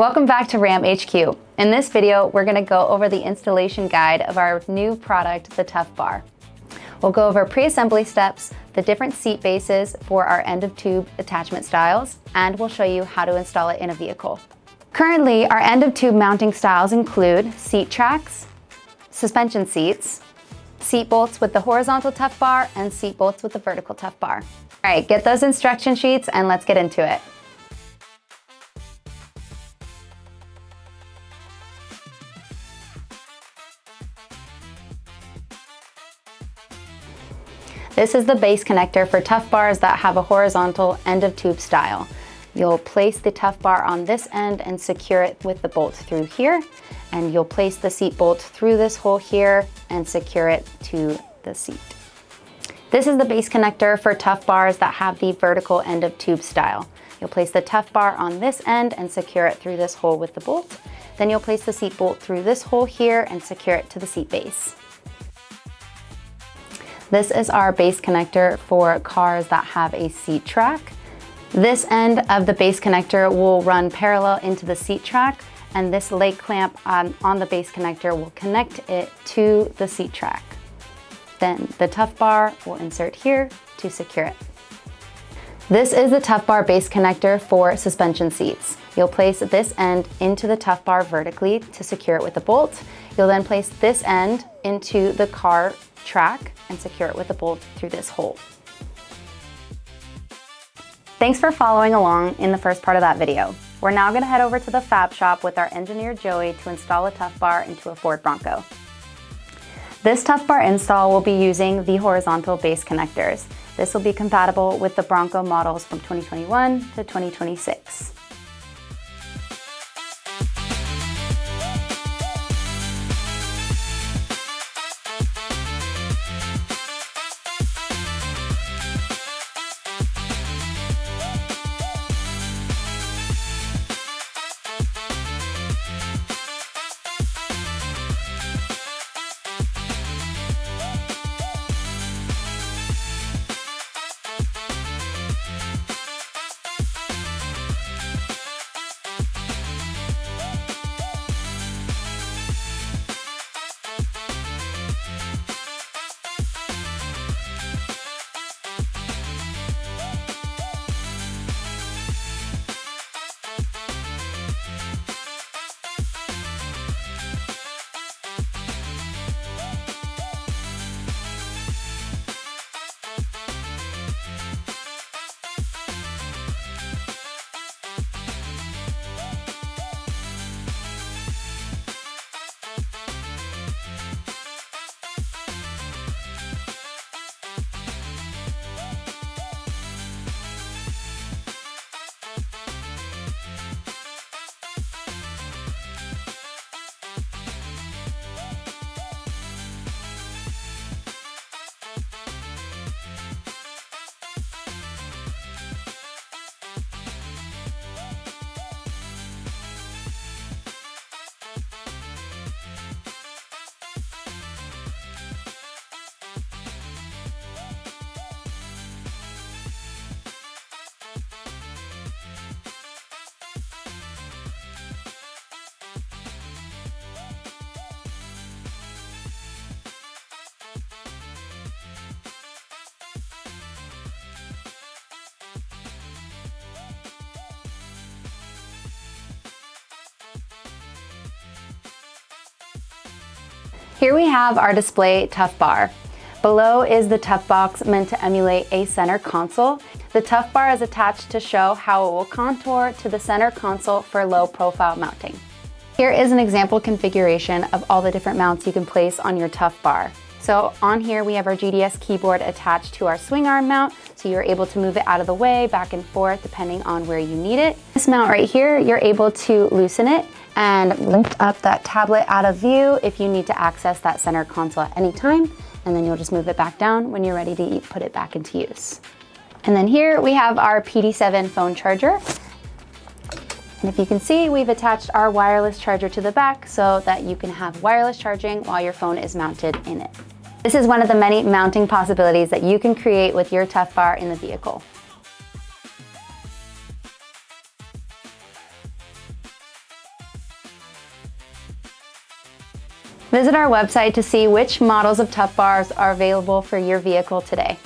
Welcome back to Ram HQ. In this video, we're going to go over the installation guide of our new product, the Tough Bar. We'll go over pre-assembly steps, the different seat bases for our end of tube attachment styles, and we'll show you how to install it in a vehicle. Currently, our end of tube mounting styles include seat tracks, suspension seats, seat bolts with the horizontal Tough Bar, and seat bolts with the vertical Tough Bar. All right, get those instruction sheets and let's get into it. This is the base connector for Tough Bars that have a horizontal end of tube style. You'll place the Tough Bar on this end and secure it with the bolt through here. And you'll place the seat bolt through this hole here and secure it to the seat. This is the base connector for Tough Bars that have the vertical end of tube style. You'll place the Tough Bar on this end and secure it through this hole with the bolt. Then you'll place the seat bolt through this hole here and secure it to the seat base. This is our base connector for cars that have a seat track. This end of the base connector will run parallel into the seat track, and this leg clamp on the base connector will connect it to the seat track. Then the Tough Bar will insert here to secure it. This is the Tough Bar base connector for suspension seats. You'll place this end into the Tough Bar vertically to secure it with a bolt. You'll then place this end into the car track and secure it with a bolt through this hole. Thanks for following along in the first part of that video. We're now going to head over to the fab shop with our engineer Joey to install a Tough Bar into a Ford Bronco. This Tough Bar install will be using the horizontal base connectors. This will be compatible with the Bronco models from 2021 to 2026. Here we have our display Tough Bar. Below is the Tough Box meant to emulate a center console. The Tough Bar is attached to show how it will contour to the center console for low profile mounting. Here is an example configuration of all the different mounts you can place on your Tough Bar. So on here we have our GDS keyboard attached to our swing arm mount, so you're able to move it out of the way, back and forth, depending on where you need it. This mount right here, you're able to loosen it and lift up that tablet out of view if you need to access that center console at any time, and then you'll just move it back down when you're ready to put it back into use. And then here we have our PD7 phone charger. And if you can see, we've attached our wireless charger to the back so that you can have wireless charging while your phone is mounted in it. This is one of the many mounting possibilities that you can create with your Tough Bar in the vehicle. Visit our website to see which models of Tough Bars are available for your vehicle today.